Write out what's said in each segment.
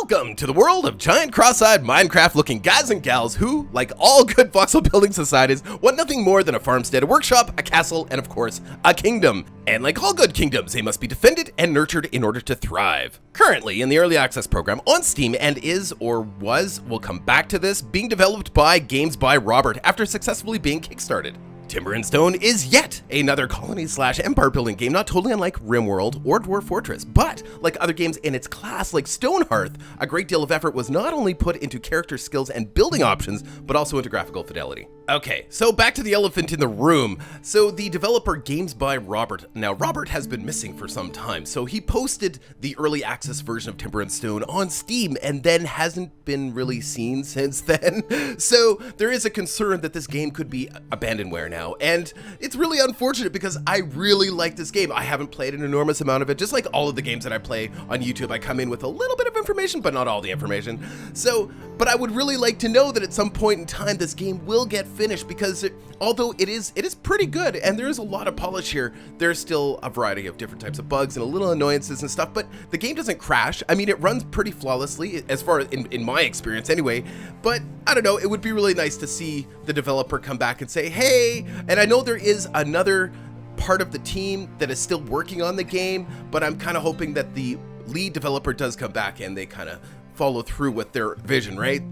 Welcome to the world of giant cross-eyed Minecraft-looking guys and gals who, like all good voxel building societies, want nothing more than a farmstead, a workshop, a castle, and of course, a kingdom. And like all good kingdoms, they must be defended and nurtured in order to thrive. Currently in the early access program on Steam and is, or was, we'll come back to this, being developed by Games by Robert after successfully being kickstarted. Timber and Stone is yet another colony/empire building game, not totally unlike RimWorld or Dwarf Fortress, but like other games in its class like Stonehearth, a great deal of effort was not only put into character skills and building options, but also into graphical fidelity. Okay, so back to the elephant in the room. So the developer Games by Robert. Now Robert has been missing for some time, so he posted the early access version of Timber and Stone on Steam and then hasn't been really seen since then. So there is a concern that this game could be abandonware now, and it's really unfortunate because I really like this game. I haven't played an enormous amount of it, just like all of the games that I play on YouTube. I come in with a little bit of information, but not all the information. So, but I would really like to know that at some point in time this game will get finished, because although it is pretty good and there is a lot of polish here, there's still a variety of different types of bugs and a little annoyances and stuff, but the game doesn't crash. I mean, it runs pretty flawlessly as far as in my experience anyway, but I don't know, it would be really nice to see the developer come back and say, hey, and I know there is another part of the team that is still working on the game, but I'm kind of hoping that the lead developer does come back and they kind of follow through with their vision, right?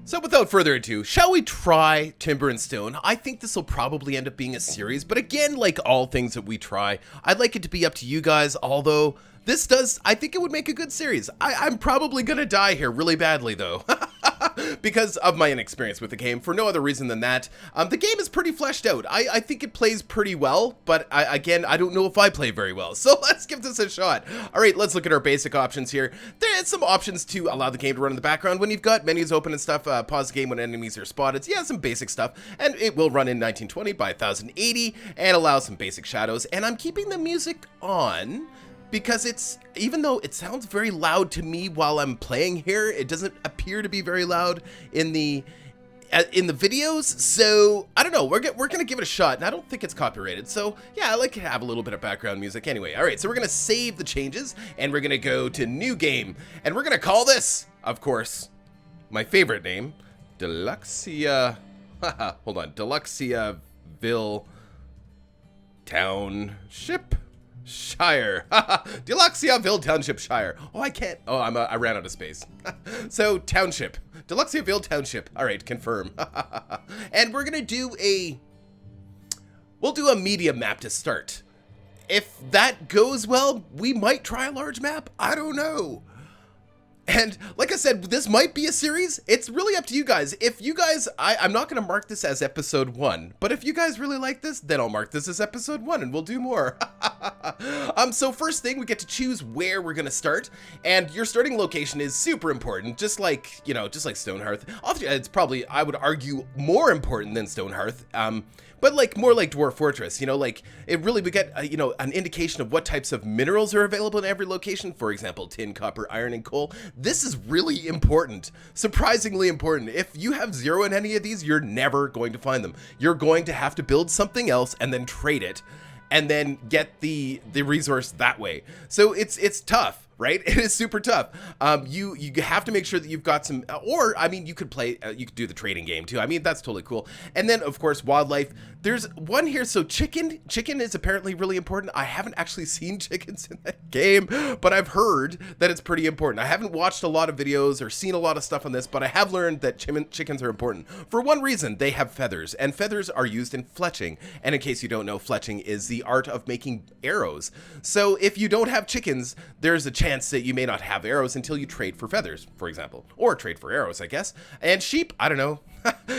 So without further ado, shall we try Timber and Stone? I think this will probably end up being a series, but again, like all things that we try, I'd like it to be up to you guys, although I think it would make a good series. I'm probably gonna die here really badly though. Because of my inexperience with the game, for no other reason than that. The game is pretty fleshed out. I think it plays pretty well, but again, I don't know if I play very well. So let's give this a shot. All right, let's look at our basic options here. There's some options to allow the game to run in the background when you've got menus open and stuff. Pause the game when enemies are spotted. Yeah, some basic stuff. And it will run in 1920 by 1080 and allow some basic shadows. And I'm keeping the music on because even though it sounds very loud to me while I'm playing here, it doesn't appear to be very loud in the videos. So I don't know, we're gonna give it a shot, and I don't think it's copyrighted. So yeah, I like to have a little bit of background music anyway. All right, so we're gonna save the changes and we're gonna go to new game, and we're gonna call this, of course, my favorite name, Deluksia. Hold on, Deluksiaville Township Shire. Deluksiaville Township Shire. Oh, I can't. Oh, I ran out of space. So Township. Deluksiaville Township. All right, confirm. And we're gonna we'll do a medium map to start. If that goes well, we might try a large map. I don't know. And like I said, this might be a series. It's really up to you guys. If you guys, I'm not going to mark this as episode 1, but if you guys really like this, then I'll mark this as episode 1 and we'll do more. So first thing, we get to choose where we're going to start, and your starting location is super important, just like Stonehearth. It's probably, I would argue, more important than Stonehearth. But like more like Dwarf Fortress, like it really, we get, an indication of what types of minerals are available in every location. For example, tin, copper, iron, and coal. This is really important, surprisingly important. If you have 0 in any of these, you're never going to find them. You're going to have to build something else and then trade it and then get the resource that way. So it's tough. Right? It is super tough. You have to make sure that you've got some, or I mean, you could do the trading game too. I mean, that's totally cool. And then of course, wildlife. There's one here. So chicken is apparently really important. I haven't actually seen chickens in that game, but I've heard that it's pretty important. I haven't watched a lot of videos or seen a lot of stuff on this, but I have learned that chickens are important for one reason. They have feathers, and feathers are used in fletching. And in case you don't know, fletching is the art of making arrows. So if you don't have chickens, there's a chance that you may not have arrows until you trade for feathers, for example, or trade for arrows, I guess. And sheep, I don't know.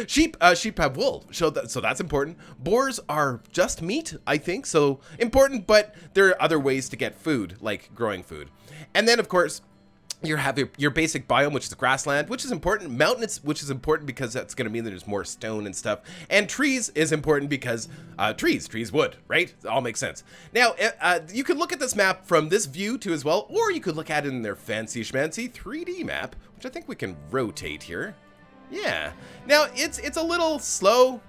Sheep have wool, so that's important. Boars are just meat, I think, so important, but there are other ways to get food, like growing food. And then, of course, you have your basic biome, which is grassland, which is important. Mountains, which is important because that's going to mean that there's more stone and stuff. And trees is important because trees, wood, right? It all makes sense. Now, you could look at this map from this view too as well, or you could look at it in their fancy schmancy 3D map, which I think we can rotate here. Yeah. Now, it's a little slow.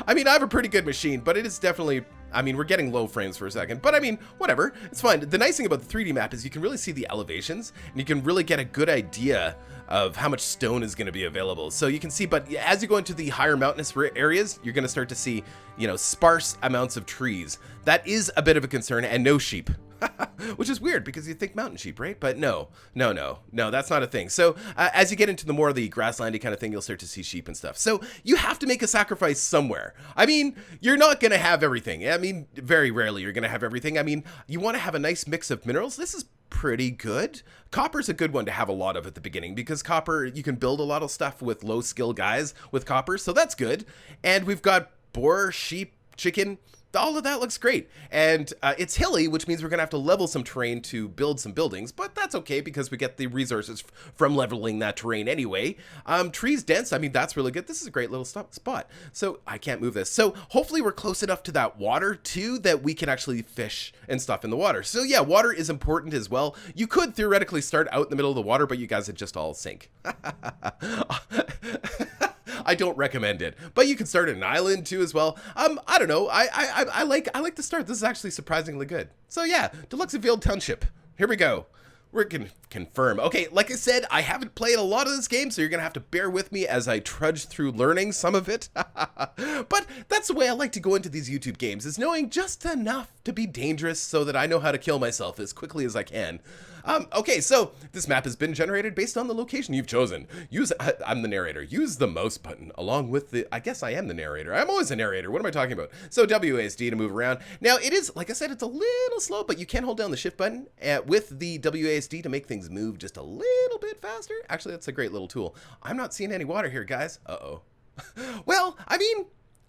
I mean, I have a pretty good machine, but it is definitely I mean, we're getting low frames for a second, but I mean, whatever, it's fine. The nice thing about the 3D map is you can really see the elevations, and you can really get a good idea of how much stone is going to be available. So you can see, but as you go into the higher mountainous areas, you're going to start to see, you know, sparse amounts of trees. That is a bit of a concern, and no sheep. Which is weird because you think mountain sheep, right? But no, that's not a thing. So as you get into the more of the grasslandy kind of thing, you'll start to see sheep and stuff. So you have to make a sacrifice somewhere. I mean, you're not going to have everything. I mean, very rarely you're going to have everything. I mean, you want to have a nice mix of minerals. This is pretty good. Copper's a good one to have a lot of at the beginning because copper, you can build a lot of stuff with low skill guys with copper. So that's good. And we've got boar, sheep, chicken. All of that looks great, and it's hilly, which means we're gonna have to level some terrain to build some buildings, but that's okay because we get the resources from leveling that terrain anyway. Trees dense, I mean, that's really good. This is a great little spot. So I can't move this. So hopefully we're close enough to that water too that we can actually fish and stuff in the water. So yeah, water is important as well. You could theoretically start out in the middle of the water, but you guys would just all sink. I don't recommend it, but you can start at an island too as well. I don't know. I like the start. This is actually surprisingly good. So yeah, Deluks Township. Here we go. We're gonna confirm. Okay, like I said, I haven't played a lot of this game, so you're gonna have to bear with me as I trudge through learning some of it. But that's the way I like to go into these YouTube games, is knowing just enough to be dangerous so that I know how to kill myself as quickly as I can. Okay, so this map has been generated based on the location you've chosen. I'm the narrator. Use the mouse button along with the, I guess I am the narrator. I'm always a narrator. What am I talking about? So WASD to move around. Now it is, like I said, it's a little slow, but you can hold down the shift button with the WASD to make things move just a little bit faster. Actually, that's a great little tool. I'm not seeing any water here, guys. Uh-oh. Well, I mean,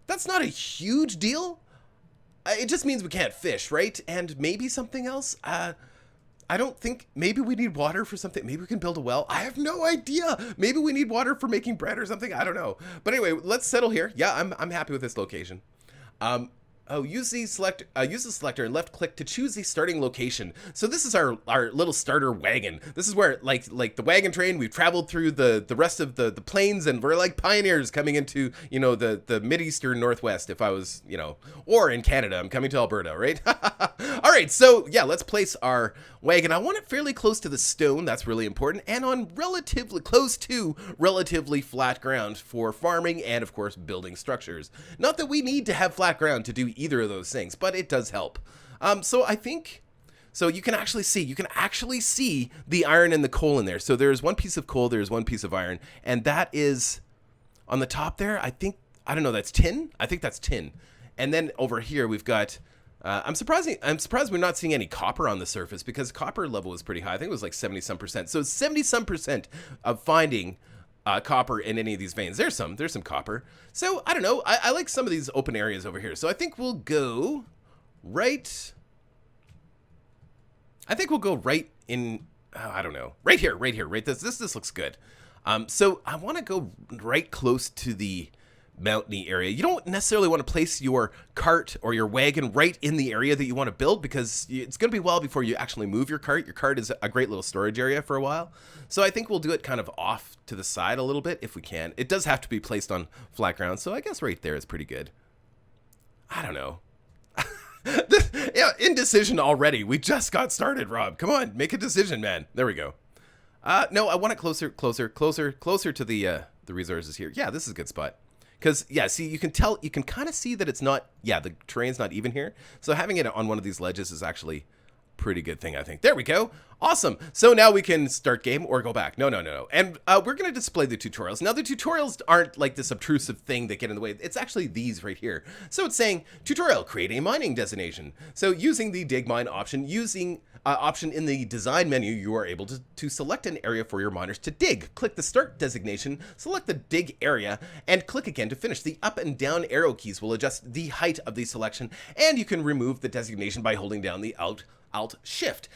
that's not a huge deal. It just means we can't fish, right? And maybe something else. I don't think, maybe we need water for something. Maybe we can build a well. I have no idea. Maybe we need water for making bread or something. I don't know. But anyway, let's settle here. Yeah, I'm happy with this location. Use the selector and left click to choose the starting location. So this is our little starter wagon. This is where, like the wagon train, we've traveled through the rest of the plains, and we're like pioneers coming into, you know, the mid-eastern Northwest, if I was, you know, or in Canada, I'm coming to Alberta, right? All right, so yeah, let's place our wagon. I want it fairly close to the stone. That's really important, and on relatively close to relatively flat ground for farming and, of course, building structures. Not that we need to have flat ground to do either of those things, but it does help. So I think, so you can actually see the iron and the coal in there. So there's one piece of coal, there's one piece of iron, and that is on the top there. I don't know, that's tin. I think that's tin. And then over here we've got, I'm surprised we're not seeing any copper on the surface, because copper level is pretty high. I think it was like 70-some%. So 70-some% of finding copper in any of these veins. There's some copper. So I don't know. I like some of these open areas over here. So I think we'll go right. In. Oh, I don't know. Right here. Right. This looks good. So I want to go right close to the mountainy area. You don't necessarily want to place your cart or your wagon right in the area that you want to build, because it's going to be a while before you actually move your cart. Your cart is a great little storage area for a while. So I think we'll do it kind of off to the side a little bit if we can. It does have to be placed on flat ground, so I guess right there is pretty good. I don't know. Yeah, indecision already. We just got started, Rob. Come on, make a decision, man. There we go. No, I want it closer to the resources here. Yeah, this is a good spot. Because, yeah, see, you can kind of see that it's not, yeah, the terrain's not even here. So having it on one of these ledges is actually a pretty good thing, I think. There we go. Awesome. So now we can start game or go back. No. And we're going to display the tutorials. Now, the tutorials aren't like this obtrusive thing that get in the way. It's actually these right here. So it's saying, tutorial, create a mining designation. So using the dig mine option, option in the design menu, you are able to select an area for your miners to dig. Click the start designation, select the dig area, and click again to finish. The up and down arrow keys will adjust the height of the selection, and you can remove the designation by holding down the Alt Shift.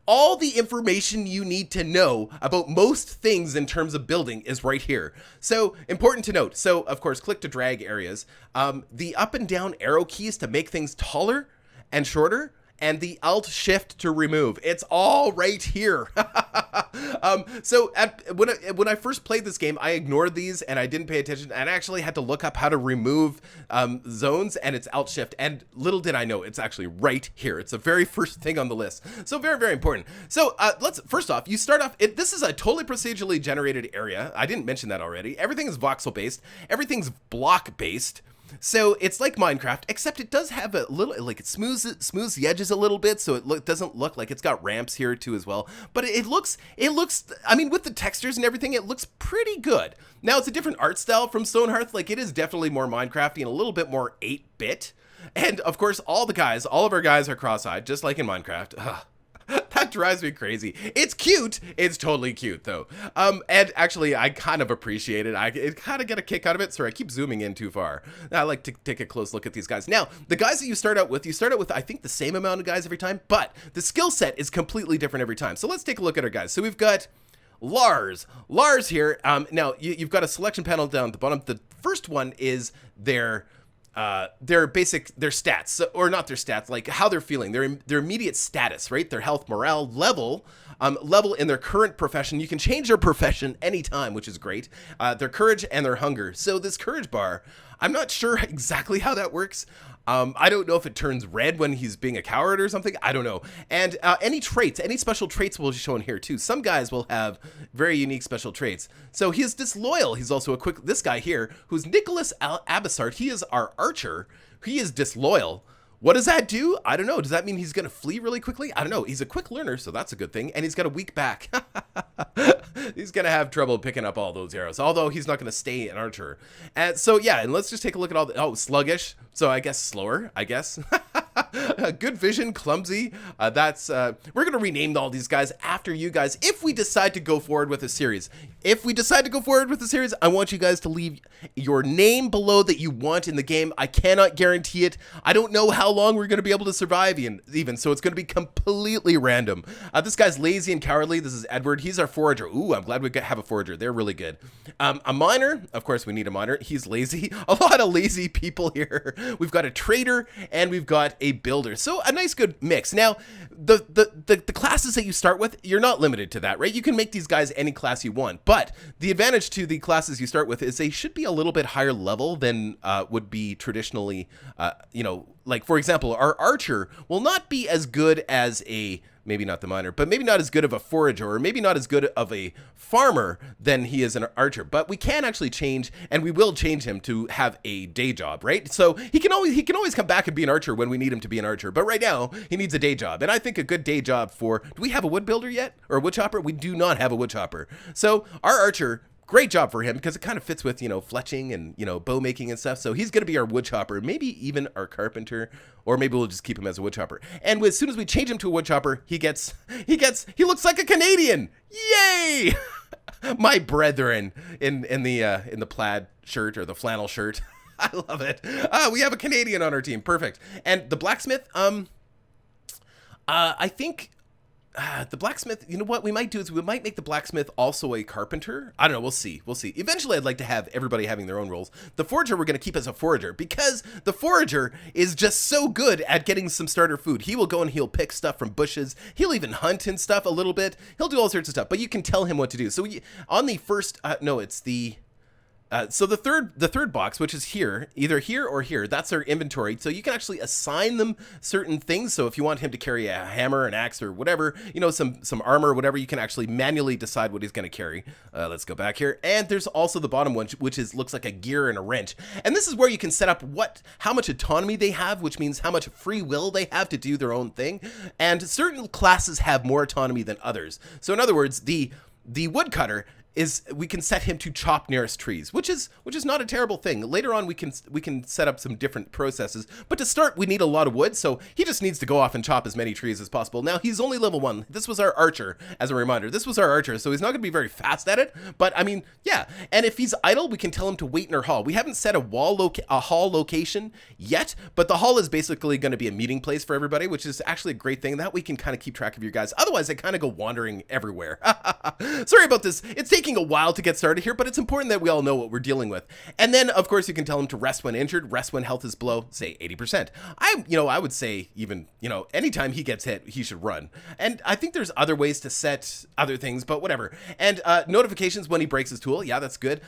All the information you need to know about most things in terms of building is right here. So important to note. So of course, click to drag areas. The up and down arrow keys to make things taller and shorter, and the Alt Shift to remove. It's all right here. When I first played this game, I ignored these and I didn't pay attention, and I actually had to look up how to remove zones, and it's Alt Shift. And little did I know, it's actually right here. It's the very first thing on the list. So very, very important. So first off, you start off. This is a totally procedurally generated area. I didn't mention that already. Everything is voxel based. Everything's block based. So it's like Minecraft, except it does have a little, like, it smooths the edges a little bit, so it doesn't look like it's got ramps here too as well. But it looks, I mean, with the textures and everything, it looks pretty good. Now, it's a different art style from Stonehearth. Like, it is definitely more Minecrafty and a little bit more 8-bit. And of course, all of our guys are cross-eyed, just like in Minecraft. Ugh. That drives me crazy. It's cute. It's totally cute, though. And actually, I kind of appreciate it. I kind of get a kick out of it. Sorry, I keep zooming in too far. I like to take a close look at these guys. Now, the guys that you start out with, I think, the same amount of guys every time, but the skill set is completely different every time. So let's take a look at our guys. So we've got Lars here. Now, you've got a selection panel down at the bottom. The first one is their stats, or not their stats, like how they're feeling, their immediate status, right? Their health, morale, level in their current profession. You can change their profession anytime, which is great. Their courage and their hunger. So this courage bar, I'm not sure exactly how that works. I don't know if it turns red when he's being a coward or something. I don't know. And any special traits will be shown here too. Some guys will have very unique special traits. So he is disloyal. He's also this guy here, who's Nicholas Abasart. He is our archer. He is disloyal. What does that do? I don't know. Does that mean he's going to flee really quickly? I don't know. He's a quick learner, so that's a good thing. And he's got a weak back. He's going to have trouble picking up all those arrows, although he's not going to stay an archer. And so, yeah, and let's just take a look at all the... Oh, sluggish. So I guess slower, I guess. Good vision, clumsy. We're going to rename all these guys after you guys if we decide to go forward with a series. If we decide to go forward with the series, I want you guys to leave your name below that you want in the game. I cannot guarantee it. I don't know how long we're going to be able to survive even, so it's going to be completely random. This guy's lazy and cowardly. This is Edward. He's our forager. Ooh, I'm glad we have a forager. They're really good. A miner. Of course, we need a miner. He's lazy. A lot of lazy people here. We've got a trader, and we've got a builder. So a nice good mix. Now, the classes that you start with, you're not limited to that, right? You can make these guys any class you want, but the advantage to the classes you start with is they should be a little bit higher level than would be traditionally, like, for example, our archer will not be as good as maybe not the miner, but maybe not as good of a forager, or maybe not as good of a farmer than he is an archer. But we can actually change, and we will change him to have a day job, right? So he can always come back and be an archer when we need him to be an archer. But right now, he needs a day job. And I think a good day job do we have a wood builder yet? Or a wood chopper? We do not have a wood chopper. So our archer, great job for him, because it kind of fits with, fletching and, bow making and stuff. So he's going to be our wood chopper, maybe even our carpenter, or maybe we'll just keep him as a wood chopper. And as soon as we change him to a wood chopper, he looks like a Canadian. Yay! My brethren in the plaid shirt, or the flannel shirt. I love it. We have a Canadian on our team. Perfect. And the blacksmith, I think... the blacksmith, you know what we might do is we might make the blacksmith also a carpenter. I don't know. We'll see. Eventually, I'd like to have everybody having their own roles. The forager, we're going to keep as a forager, because the forager is just so good at getting some starter food. He will go and he'll pick stuff from bushes. He'll even hunt and stuff a little bit. He'll do all sorts of stuff, but you can tell him what to do. So on the first, it's the... so the third box, which is here, either here or here, that's our inventory. So you can actually assign them certain things. So if you want him to carry a hammer, an axe, or whatever, some armor or whatever, you can actually manually decide what he's going to carry. Let's go back here. And there's also the bottom one, which looks like a gear and a wrench. And this is where you can set up how much autonomy they have, which means how much free will they have to do their own thing. And certain classes have more autonomy than others. So in other words, the woodcutter we can set him to chop nearest trees, which is not a terrible thing. Later on, we can set up some different processes, but to start, we need a lot of wood, so he just needs to go off and chop as many trees as possible. Now, he's only level 1. This was our archer, as a reminder. This was our archer, so he's not going to be very fast at it, but I mean, yeah. And if he's idle, we can tell him to wait in our hall. We haven't set a hall location yet, but the hall is basically going to be a meeting place for everybody, which is actually a great thing. That we can kind of keep track of your guys. Otherwise, they kind of go wandering everywhere. Sorry about this. It's taking taking a while to get started here, but it's important that we all know what we're dealing with. And then, of course, you can tell him to rest when injured, rest when health is below, say, 80%. I would say even, anytime he gets hit, he should run. And I think there's other ways to set other things, but whatever. And notifications when he breaks his tool, yeah, that's good.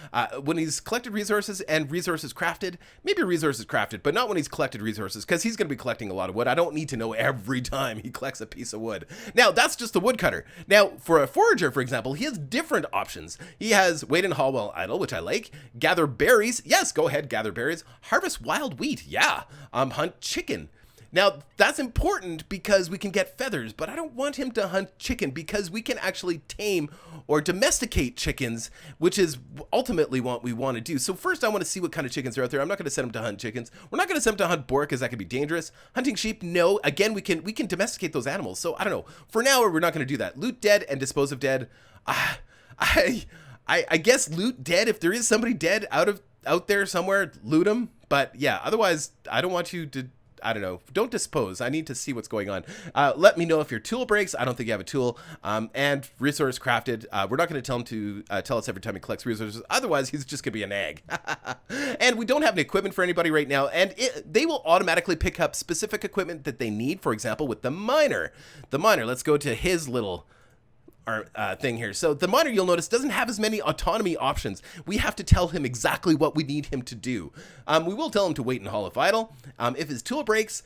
When he's collected resources and resources crafted, maybe resources crafted, but not when he's collected resources, because he's going to be collecting a lot of wood. I don't need to know every time he collects a piece of wood. Now, that's just the woodcutter. Now, for a forager, for example, he has different options. He has wait and haul while idle, which I like. Gather berries. Yes, go ahead, gather berries. Harvest wild wheat. Yeah. Hunt chicken. Now, that's important because we can get feathers, but I don't want him to hunt chicken because we can actually tame or domesticate chickens, which is ultimately what we want to do. So first, I want to see what kind of chickens are out there. I'm not going to send him to hunt chickens. We're not going to send him to hunt boar because that could be dangerous. Hunting sheep, no. Again, we can domesticate those animals. So I don't know. For now, we're not going to do that. Loot dead and dispose of dead. I guess loot dead. If there is somebody dead out there somewhere, loot them. But yeah, otherwise, I don't want you to. I don't know. Don't dispose. I need to see what's going on. Let me know if your tool breaks. I don't think you have a tool. And resource crafted. We're not going to tell him to tell us every time he collects resources. Otherwise, he's just going to be a nag. And we don't have any equipment for anybody right now. And they will automatically pick up specific equipment that they need. For example, with the miner. The miner. Let's go to his little thing here. So the miner, you'll notice, doesn't have as many autonomy options. We have to tell him exactly what we need him to do. We will tell him to wait and haul if idle. If his tool breaks,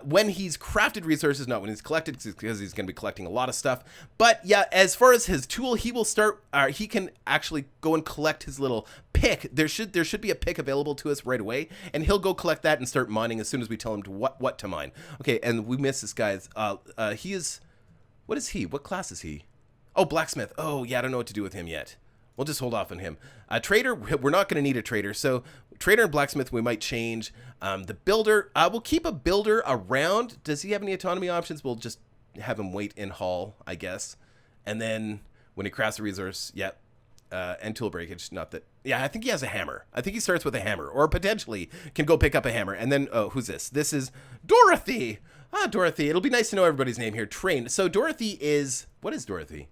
when he's crafted resources, not when he's collected, because he's going to be collecting a lot of stuff. But yeah, as far as his tool, he will start, he can actually go and collect his little pick. There should be a pick available to us right away, and he'll go collect that and start mining as soon as we tell him to what to mine. Okay, and we missed this guy's, he is, what is he? What class is he? Oh, blacksmith. Oh, yeah, I don't know what to do with him yet. We'll just hold off on him. Trader, we're not going to need a trader. So trader and blacksmith, we might change. The builder, we'll keep a builder around. Does he have any autonomy options? We'll just have him wait and haul, I guess. And then when he crafts a resource, yep. And tool breakage, not that. Yeah, I think he has a hammer. I think he starts with a hammer, or potentially can go pick up a hammer. And then, oh, who's this? This is Dorothy. Dorothy. It'll be nice to know everybody's name here. Train. So Dorothy is, what is Dorothy?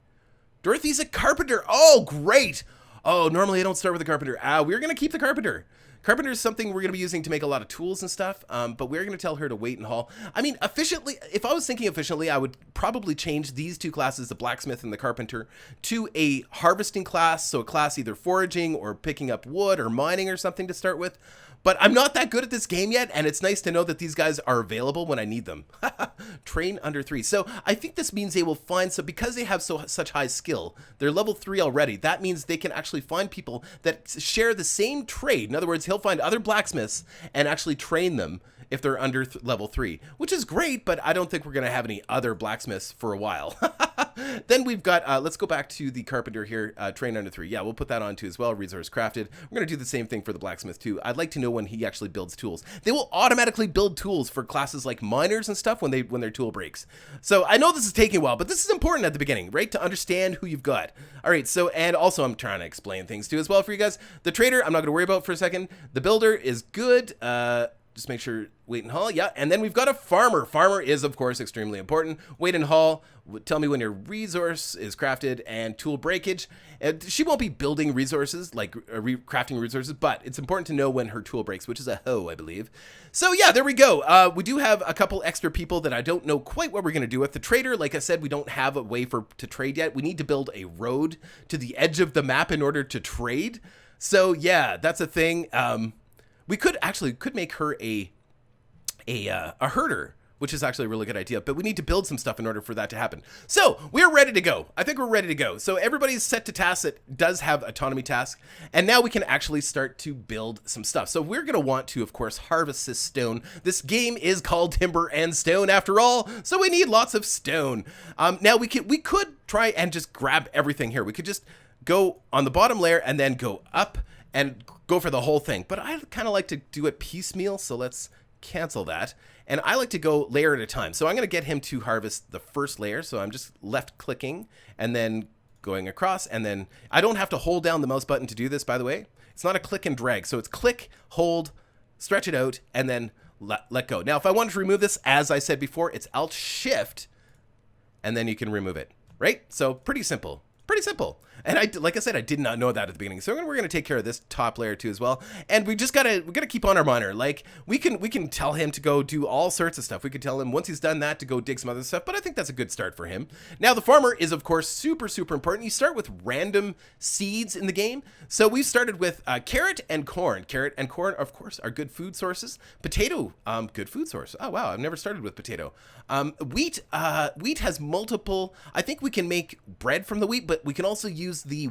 Dorothy's a carpenter. Oh, great. Oh, normally I don't start with a carpenter. We're going to keep the carpenter. Carpenter is something we're going to be using to make a lot of tools and stuff, but we're going to tell her to wait and haul. I mean, efficiently, if I was thinking efficiently, I would probably change these two classes, the blacksmith and the carpenter, to a harvesting class, so a class either foraging or picking up wood or mining or something to start with. But I'm not that good at this game yet, and it's nice to know that these guys are available when I need them. Train under 3. So I think this means they will find, so because they have such high skill, they're level 3 already, that means they can actually find people that share the same trade. In other words, he'll find other blacksmiths and actually train them if they're under level 3, which is great, but I don't think we're going to have any other blacksmiths for a while. Then we've got, let's go back to the carpenter here, train under 3. Yeah, we'll put that on too as well, resource crafted. We're going to do the same thing for the blacksmith too. I'd like to know when he actually builds tools. They will automatically build tools for classes like miners and stuff when their tool breaks. So I know this is taking a while, but this is important at the beginning, right? To understand who you've got. All right, so, and also I'm trying to explain things too as well for you guys. The trader, I'm not going to worry about for a second. The builder is good. Just make sure, wait and haul, yeah. And then we've got a farmer. Farmer is, of course, extremely important. Wait and haul, tell me when your resource is crafted, and tool breakage. And she won't be building resources, like crafting resources, but it's important to know when her tool breaks, which is a hoe, I believe. So yeah, there we go. We do have a couple extra people that I don't know quite what we're going to do with. The trader, like I said, we don't have a way to trade yet. We need to build a road to the edge of the map in order to trade. So yeah, that's a thing. We could make her a herder, which is actually a really good idea, but we need to build some stuff in order for that to happen. So we're ready to go. I think we're ready to go. So everybody's set to tasks that does have autonomy tasks, and now we can actually start to build some stuff. So we're going to want to, of course, harvest this stone. This game is called Timber and Stone after all, so we need lots of stone. Now we could try and just grab everything here. We could just go on the bottom layer and then go up and go for the whole thing, but I kind of like to do it piecemeal, so let's cancel that. And I like to go layer at a time, so I'm going to get him to harvest the first layer. So I'm just left clicking and then going across, and then I don't have to hold down the mouse button to do this, by the way. It's not a click and drag, so it's click, hold, stretch it out, and then let go. Now if I wanted to remove this, as I said before, it's Alt Shift and then you can remove it, right? So pretty simple. Pretty simple. And like I said, I did not know that at the beginning. So we're gonna take care of this top layer too as well. And we gotta keep on our miner. Like we can tell him to go do all sorts of stuff. We could tell him once he's done that to go dig some other stuff, but I think that's a good start for him. Now the farmer is of course super important. You start with random seeds in the game. So we started with carrot and corn. Carrot and corn, of course, are good food sources. Potato, good food source. Oh wow, I've never started with potato. Wheat has multiple. I think we can make bread from the wheat, but we can also use the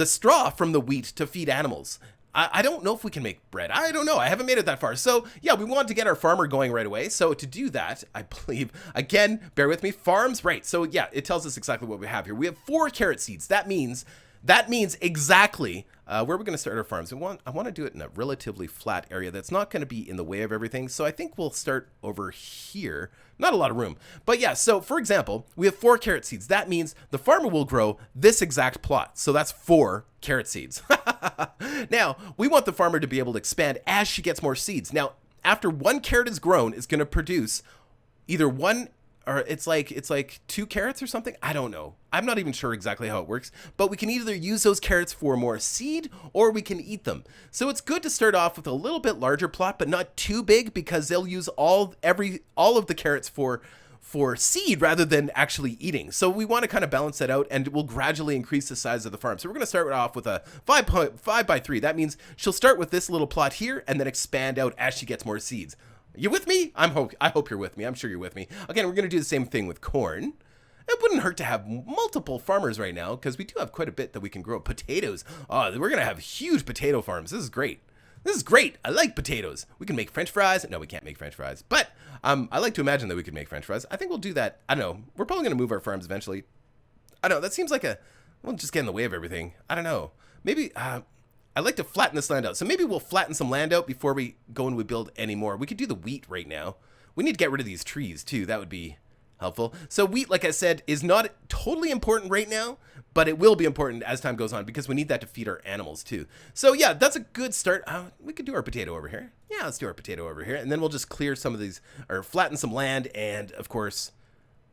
straw from the wheat to feed animals. I don't know if we can make bread. I don't know. I haven't made it that far. So yeah, we want to get our farmer going right away. So to do that, I believe, again, bear with me, farms, right. So yeah, it tells us exactly what we have here. We have 4 carrot seeds. That means exactly where we're going to start our farms. I want to do it in a relatively flat area that's not going to be in the way of everything. So I think we'll start over here. Not a lot of room. But yeah, so for example, we have 4 carrot seeds. That means the farmer will grow this exact plot. So that's 4 carrot seeds. Now, we want the farmer to be able to expand as she gets more seeds. Now, after 1 carrot is grown, it's going to produce either 1 or it's like 2 carrots or something. I don't know. I'm not even sure exactly how it works, but we can either use those carrots for more seed or we can eat them. So it's good to start off with a little bit larger plot, but not too big because they'll use all of the carrots for seed rather than actually eating. So we want to kind of balance that out, and we'll gradually increase the size of the farm. So we're going to start off with a 5 by 3. That means she'll start with this little plot here and then expand out as she gets more seeds. You with me? I hope you're with me. I'm sure you're with me. Again, we're going to do the same thing with corn. It wouldn't hurt to have multiple farmers right now because we do have quite a bit that we can grow. Potatoes. Oh, we're going to have huge potato farms. This is great. This is great. I like potatoes. We can make French fries. No, we can't make French fries. But I like to imagine that we could make French fries. I think we'll do that. I don't know. We're probably going to move our farms eventually. I don't know. That seems like we'll just get in the way of everything. I don't know. Maybe I like to flatten this land out. So maybe we'll flatten some land out before we go and we build any more. We could do the wheat right now. We need to get rid of these trees too. That would be helpful. So wheat, like I said, is not totally important right now, but it will be important as time goes on because we need that to feed our animals too. So yeah, that's a good start. We could do our potato over here. Yeah, let's do our potato over here. And then we'll just clear some of these or flatten some land. And of course,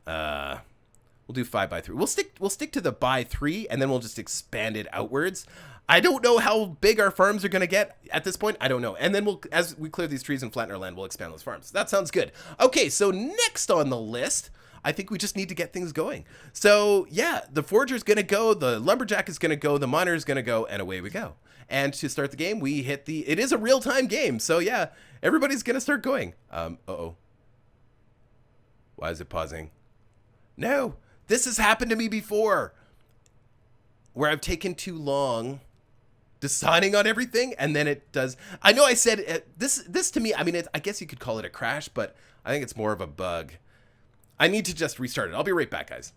we'll do 5 by 3. We'll stick to the by 3 and then we'll just expand it outwards. I don't know how big our farms are going to get at this point. I don't know. And then as we clear these trees and flatten our land, we'll expand those farms. That sounds good. Okay, so next on the list, I think we just need to get things going. So yeah, the forger's going to go, the lumberjack is going to go, the miner is going to go, and away we go. And to start the game, we hit it is a real-time game. So yeah, everybody's going to start going. Uh-oh. Why is it pausing? No, this has happened to me before where I've taken too long deciding on everything, and then it does. I know I said this to me. I mean, I guess you could call it a crash, but I think it's more of a bug. I need to just restart it. I'll be right back, guys.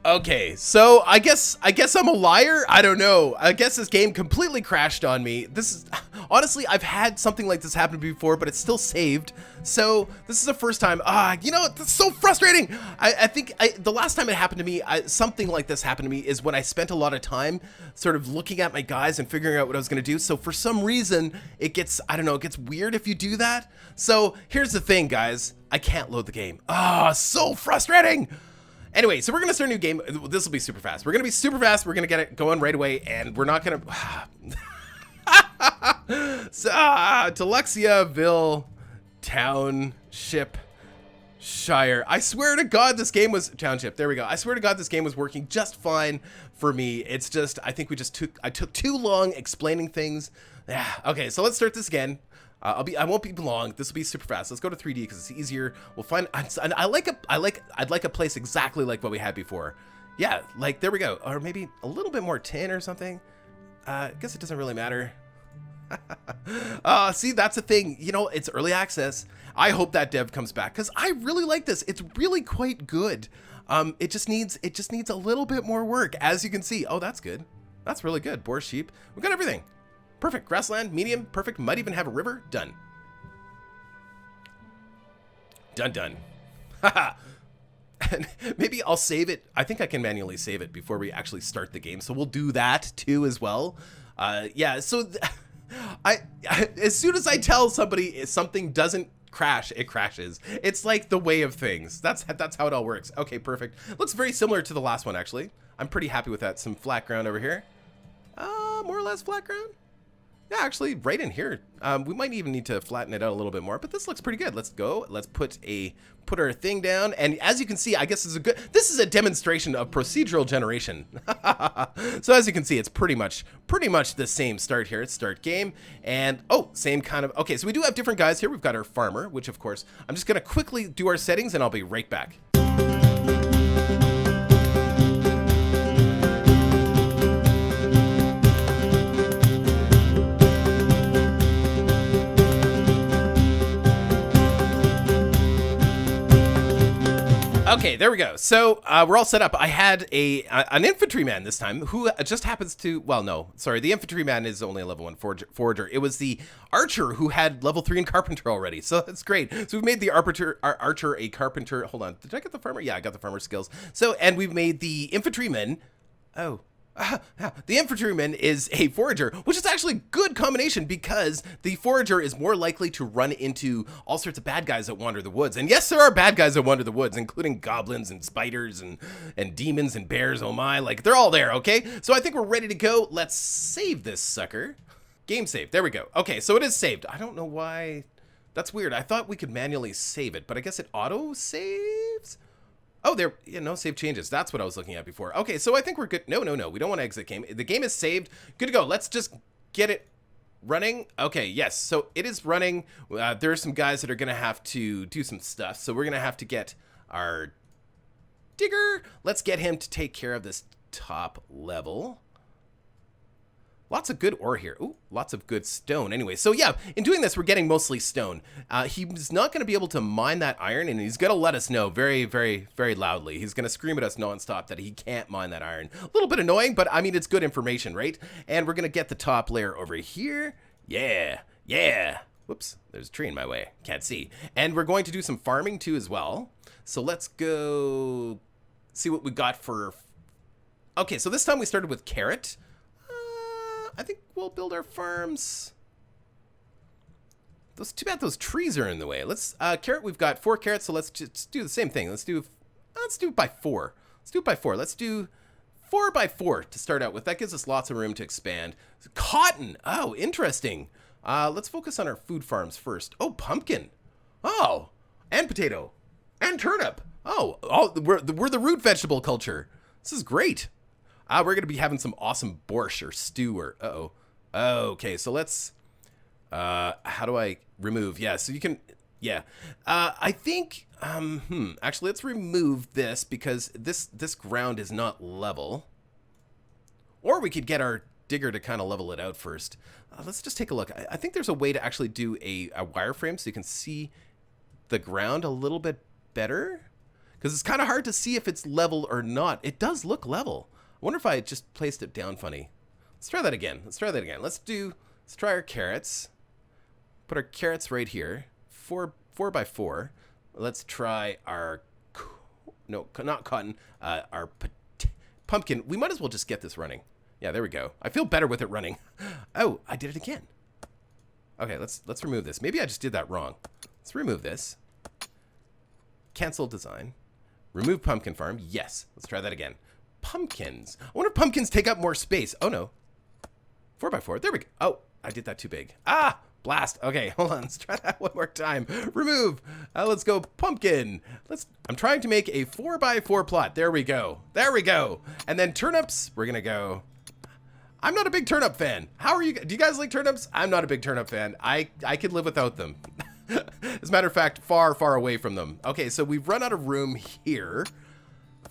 Okay, so I guess I'm a liar. I don't know. I guess this game completely crashed on me. This is honestly, I've had something like this happen before, but it's still saved. So this is the first time. You know, it's so frustrating. I think the last time it happened to me, something like this happened to me is when I spent a lot of time sort of looking at my guys and figuring out what I was going to do. So for some reason, it gets, I don't know, it gets weird if you do that. So here's the thing, guys. I can't load the game. So frustrating. Anyway, so we're going to start a new game. This will be super fast. We're going to be super fast. We're going to get it going right away, and we're not going to... Deluksiaville Township Shire. I swear to God this game was... Township, there we go. I swear to God this game was working just fine for me. It's just, I think I took too long explaining things. Yeah, okay, so let's start this again. I won't be long. This will be super fast. Let's go to 3D because it's easier. We'll find. I'd like a place exactly like what we had before. Yeah, like there we go. Or maybe a little bit more tin or something. I guess it doesn't really matter. See, that's the thing. You know, it's early access. I hope that dev comes back because I really like this. It's really quite good. It just needs a little bit more work, as you can see. Oh, that's good. That's really good. Boar, sheep. We've got everything. Perfect. Grassland, medium, perfect. Might even have a river. Done. Done. Haha. And maybe I'll save it. I think I can manually save it before we actually start the game. So we'll do that too as well. Yeah, so as soon as I tell somebody something doesn't crash, it crashes. It's like the way of things. That's how it all works. Okay, perfect. Looks very similar to the last one, actually. I'm pretty happy with that. Some flat ground over here. More or less flat ground. Yeah, actually, right in here. We might even need to flatten it out a little bit more, but this looks pretty good. Let's go. Let's put our thing down. And as you can see, I guess this is a demonstration of procedural generation. So as you can see, it's pretty much the same start here. It's start game. And same kind of, okay, so we do have different guys here. We've got our farmer, which of course, I'm just gonna quickly do our settings and I'll be right back. Okay, there we go. So we're all set up. I had an infantryman this time who just happens to, well, no, sorry. The infantryman is only a level 1 forager. It was the archer who had level 3 in carpenter already. So that's great. So we've made the archer a carpenter. Hold on. Did I get the farmer? Yeah, I got the farmer skills. So, and we've made the infantryman. The infantryman is a forager, which is actually a good combination because the forager is more likely to run into all sorts of bad guys that wander the woods. And yes, there are bad guys that wander the woods, including goblins and spiders and demons and bears. Oh my, like they're all there. Okay, so I think we're ready to go. Let's save this sucker. Game save. There we go. Okay, so it is saved. I don't know why. That's weird. I thought we could manually save it, but I guess it auto saves. Oh, there, no save changes. That's what I was looking at before. Okay, so I think we're good. No. We don't want to exit game. The game is saved. Good to go. Let's just get it running. Okay, yes. So it is running. There are some guys that are going to have to do some stuff. So we're going to have to get our digger. Let's get him to take care of this top level. Lots of good ore here. Ooh, lots of good stone. Anyway, so yeah, in doing this, we're getting mostly stone. He's not going to be able to mine that iron, and he's going to let us know very, very, very loudly. He's going to scream at us nonstop that he can't mine that iron. A little bit annoying, but I mean, it's good information, right? And we're going to get the top layer over here. Yeah. Whoops, there's a tree in my way. Can't see. And we're going to do some farming too as well. So let's go see what we got for... Okay, so this time we started with carrot. I think we'll build our farms. Too bad those trees are in the way. Let's carrot. We've got 4 carrots, so let's just do the same thing. Let's do it by 4. Let's do it by 4. Let's do 4 by 4 to start out with. That gives us lots of room to expand. Cotton. Oh, interesting. Let's focus on our food farms first. Oh, pumpkin. Oh, and potato, and turnip. Oh, we're the root vegetable culture. This is great. We're going to be having some awesome borscht or stew or, okay, so let's, how do I remove? Yeah, so you can, yeah. I think, actually, let's remove this because this ground is not level. Or we could get our digger to kind of level it out first. Let's just take a look. I think there's a way to actually do a wireframe so you can see the ground a little bit better. Because it's kind of hard to see if it's level or not. It does look level. I wonder if I just placed it down funny. Let's try that again. Let's try our carrots. Put our carrots right here. 4 by 4. Let's try our, no, not cotton, our pumpkin. We might as well just get this running. Yeah, there we go. I feel better with it running. Oh, I did it again. Okay, let's remove this. Maybe I just did that wrong. Let's remove this. Cancel design. Remove pumpkin farm. Yes. Let's try that again. Pumpkins. I wonder if pumpkins take up more space. Oh no. 4 by 4. There we go. Oh, I did that too big. Ah, blast. Okay, hold on. Let's try that one more time. Remove. Let's go pumpkin. I'm trying to make a 4 by 4 plot. There we go. There we go. And then turnips. We're gonna go. I'm not a big turnip fan. How are you? Do you guys like turnips? I'm not a big turnip fan. I could live without them. As a matter of fact, far, far away from them. Okay, so we've run out of room here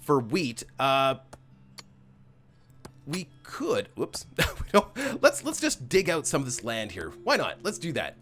for wheat. We could, whoops, let's just dig out some of this land here. Why not? Let's do that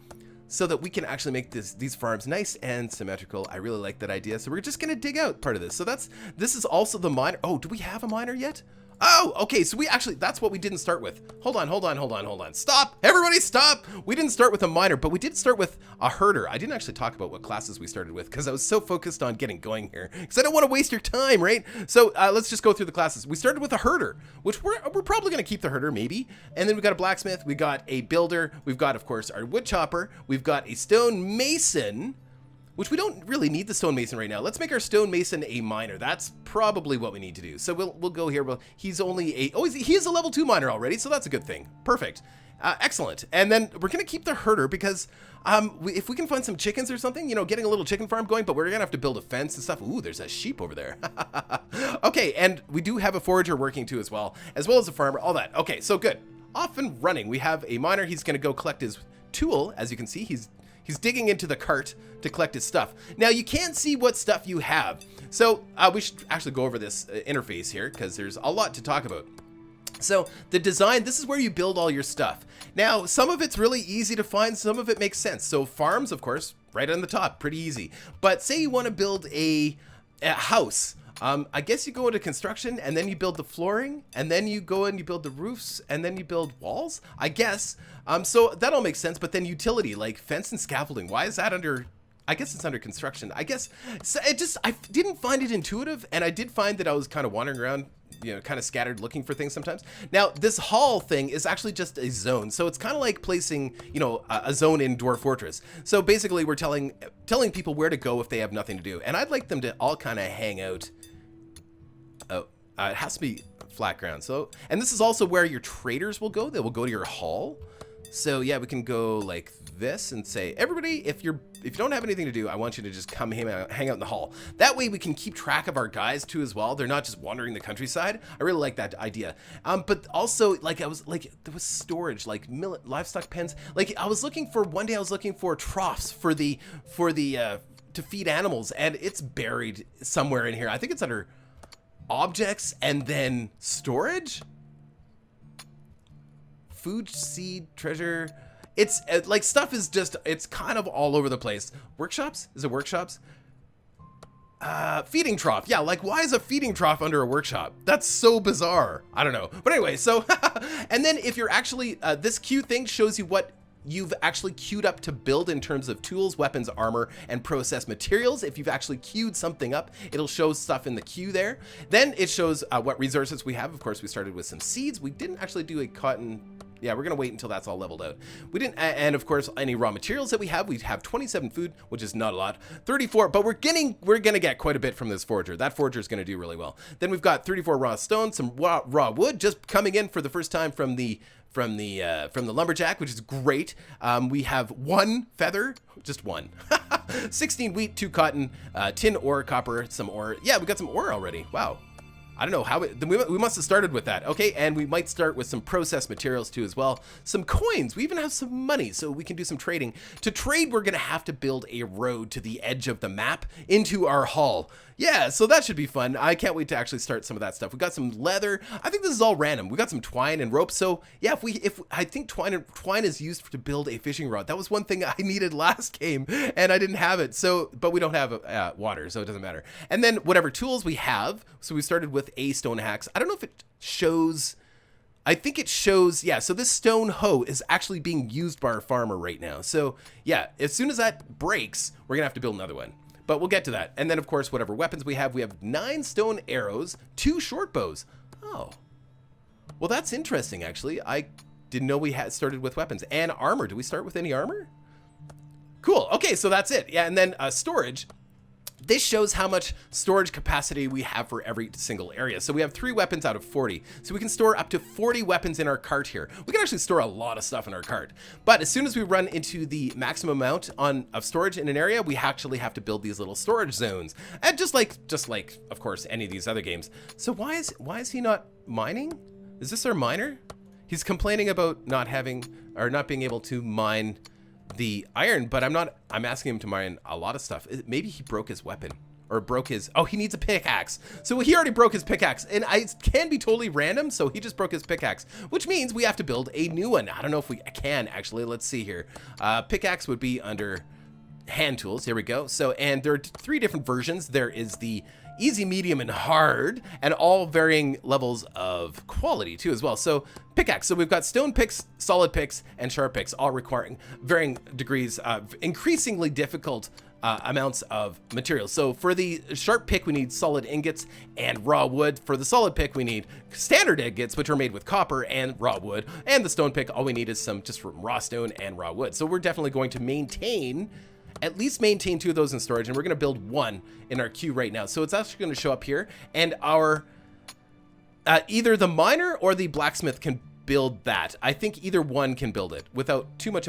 so that we can actually make these farms nice and symmetrical. I really like that idea. So we're just gonna dig out part of this. So this is also the miner. Oh, do we have a miner yet? Oh, okay, so that's what we didn't start with. Hold on. Stop, everybody stop. We didn't start with a miner, but we did start with a herder. I didn't actually talk about what classes we started with because I was so focused on getting going here because I don't want to waste your time, right? So let's just go through the classes. We started with a herder, which we're probably gonna keep the herder maybe. And then we got a blacksmith, we got a builder, we've got, of course, our wood chopper, we've got a stone mason, which we don't really need the stonemason right now. Let's make our stonemason a miner. That's probably what we need to do. So we'll go here. Well, he's only he is a level 2 miner already, so that's a good thing. Perfect. Excellent. And then we're going to keep the herder because if we can find some chickens or something, you know, getting a little chicken farm going, but we're going to have to build a fence and stuff. Ooh, there's a sheep over there. Okay, and we do have a forager working too as well as a farmer, all that. Okay, so good. Off and running. We have a miner. He's going to go collect his tool. As you can see, he's digging into the cart to collect his stuff. Now, you can't see what stuff you have. So we should actually go over this interface here because there's a lot to talk about. So the design, this is where you build all your stuff. Now, some of it's really easy to find, some of it makes sense. So farms, of course, right on the top, pretty easy. But say you want to build a house. I guess you go into construction and then you build the flooring and then you go and you build the roofs and then you build walls, I guess. So that all makes sense. But then utility, like fence and scaffolding, why is that under... I guess it's under construction. I guess so I didn't find it intuitive, and I did find that I was kind of wandering around, you know, kind of scattered looking for things sometimes. Now, this hall thing is actually just a zone. So it's kind of like placing, you know, a zone in Dwarf Fortress. So basically we're telling people where to go if they have nothing to do. And I'd like them to all kind of hang out. Oh, it has to be flat ground. So, and this is also where your traders will go. They will go to your hall. So yeah, we can go like this and say, everybody, if you don't have anything to do, I want you to just come hang out in the hall. That way we can keep track of our guys too as well. They're not just wandering the countryside. I really like that idea. But also, like, there was storage, like livestock pens. Like one day I was looking for troughs for the to feed animals, and it's buried somewhere in here. I think it's under objects and then storage. Food, seed, treasure. It's like stuff is just, it's kind of all over the place. Workshops? Is it workshops? Feeding trough. Yeah, like why is a feeding trough under a workshop? That's so bizarre. I don't know. But anyway, so, and then if you're actually, this queue thing shows you what you've actually queued up to build in terms of tools, weapons, armor, and process materials. If you've actually queued something up, it'll show stuff in the queue there. Then it shows what resources we have. Of course, we started with some seeds. We didn't actually do a cotton. Yeah, we're gonna wait until that's all leveled out. We didn't, and of course, any raw materials that we have 27 food, which is not a lot. 34, but we're gonna get quite a bit from this forager. That forager is gonna do really well. Then we've got 34 raw stone, some raw wood, just coming in for the first time from the lumberjack, which is great. We have 1 feather, just 1. 16 wheat, 2 cotton, tin ore, copper, some ore. Yeah, we got some ore already. Wow. I don't know how we must have started with that. Okay, and we might start with some processed materials too as well. Some coins. We even have some money, so we can do some trading. To trade, we're gonna have to build a road to the edge of the map into our hall. Yeah, so that should be fun. I can't wait to actually start some of that stuff. We got some leather. I think this is all random. We got some twine and rope. So yeah, if I think twine is used to build a fishing rod. That was one thing I needed last game, and I didn't have it. So, but we don't have water, so it doesn't matter. And then whatever tools we have. So we started with a stone axe. I don't know if it shows. I think it shows, yeah, so this stone hoe is actually being used by our farmer right now. So yeah, as soon as that breaks, we're gonna have to build another one. But we'll get to that. And then, of course, whatever weapons we have 9 stone arrows, 2 short bows. Oh. Well, that's interesting, actually. I didn't know we had started with weapons. And armor. Do we start with any armor? Cool. Okay, so that's it. Yeah, and then storage. This shows how much storage capacity we have for every single area. So we have 3 weapons out of 40. So we can store up to 40 weapons in our cart here. We can actually store a lot of stuff in our cart. But as soon as we run into the maximum amount of storage in an area, we actually have to build these little storage zones. And just like, of course, any of these other games. So why is he not mining? Is this our miner? He's complaining about not being able to mine the iron, but I'm asking him to mine a lot of stuff. Maybe he broke his weapon or oh, he needs a pickaxe. So he already broke his pickaxe, and it can be totally random. So he just broke his pickaxe, which means we have to build a new one. I don't know if we can actually. Let's see here. Pickaxe would be under hand tools. Here we go. So, and there are 3 different versions. There is the easy, medium, and hard, and all varying levels of quality too as well. So pickaxe, so we've got stone picks, solid picks, and sharp picks, all requiring varying degrees of increasingly difficult amounts of materials. So for the sharp pick, we need solid ingots and raw wood. For the solid pick, we need standard ingots, which are made with copper and raw wood. And the stone pick, all we need is some just raw stone and raw wood. So we're definitely going to maintain at least maintain 2 of those in storage, and we're going to build 1 in our queue right now. So it's actually going to show up here, and our either the miner or the blacksmith can build that. I think either one can build it without too much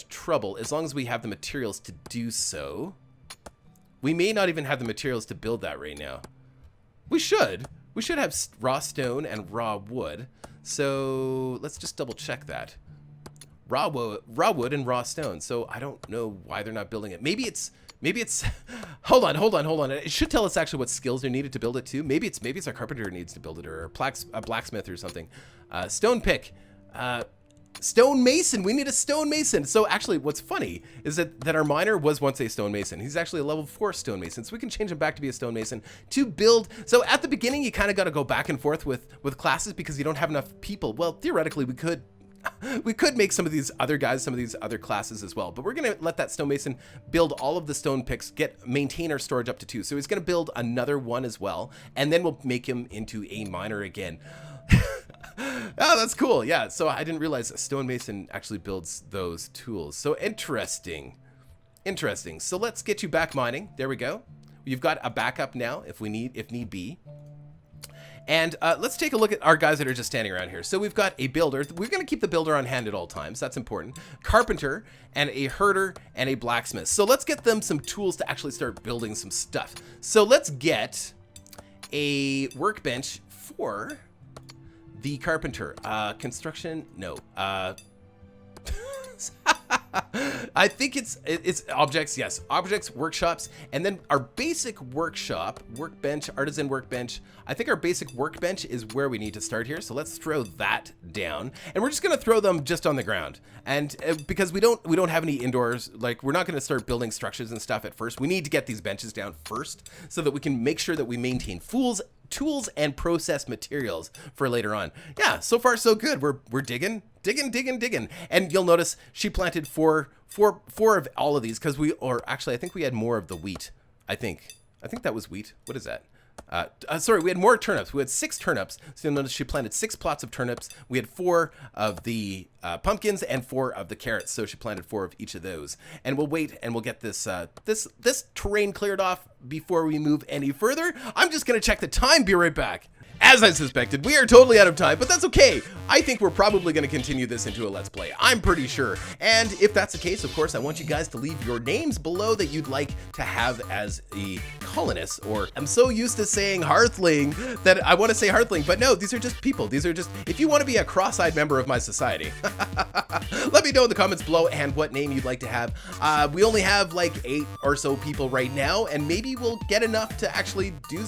trouble, as long as we have the materials to do so. We may not even have the materials to build that right now. We should have raw stone and raw wood. So let's just double check that. Raw wood and raw stone. So I don't know why they're not building it. Maybe it's hold on. It should tell us actually what skills are needed to build it too. Maybe it's our carpenter who needs to build it, or a blacksmith or something. Stone pick. Stone mason. We need a stone mason. So actually what's funny is that our miner was once a stone mason. He's actually a level 4 stone mason. So we can change him back to be a stone mason to build. So at the beginning, you kind of got to go back and forth with classes because you don't have enough people. Well, theoretically, we could make some of these other guys, some of these other classes as well, but we're going to let that stonemason build all of the stone picks, maintain our storage up to 2. So he's going to build another 1 as well, and then we'll make him into a miner again. Oh, that's cool. Yeah, so I didn't realize a stonemason actually builds those tools. So interesting. So let's get you back mining. There we go. You've got a backup now if need be. And let's take a look at our guys that are just standing around here. So we've got a builder. We're going to keep the builder on hand at all times. That's important. Carpenter and a herder and a blacksmith. So let's get them some tools to actually start building some stuff. So let's get a workbench for the carpenter. Construction, no. I think it's objects, yes. Objects, workshops, and then our basic workshop, workbench, artisan workbench. I think our basic workbench is where we need to start here. So let's throw that down, and we're just gonna throw them just on the ground. And because we don't have any indoors, like we're not gonna start building structures and stuff at first. We need to get these benches down first so that we can make sure that we maintain tools and process materials for later on. Yeah, so far so good. We're digging. And you'll notice she planted four of all of these because I think we had more of the wheat. I think that was wheat. What is that? Sorry, we had more turnips. We had 6 turnips. So you'll notice she planted 6 plots of turnips. We had 4 of the pumpkins and 4 of the carrots. So she planted 4 of each of those. And we'll wait and we'll get this this terrain cleared off before we move any further. I'm just gonna check the time. Be right back. As I suspected, we are totally out of time, but that's okay. I think we're probably going to continue this into a Let's Play. I'm pretty sure. And if that's the case, of course, I want you guys to leave your names below that you'd like to have as a colonist, or I'm so used to saying hearthling that I want to say hearthling, but no, these are just people. These are just, if you want to be a cross-eyed member of my society, let me know in the comments below and what name you'd like to have. We only have like 8 or so people right now, and maybe we'll get enough to actually do,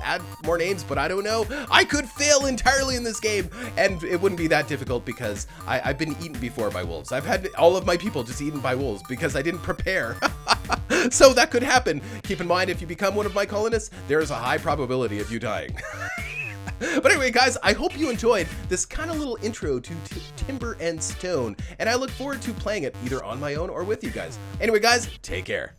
add more names, but I don't know. I could fail entirely in this game, and it wouldn't be that difficult because I've been eaten before by wolves. I've had all of my people just eaten by wolves because I didn't prepare. So that could happen. Keep in mind, if you become one of my colonists, there is a high probability of you dying. But anyway, guys, I hope you enjoyed this kind of little intro to Timber and Stone, and I look forward to playing it either on my own or with you guys. Anyway, guys, take care.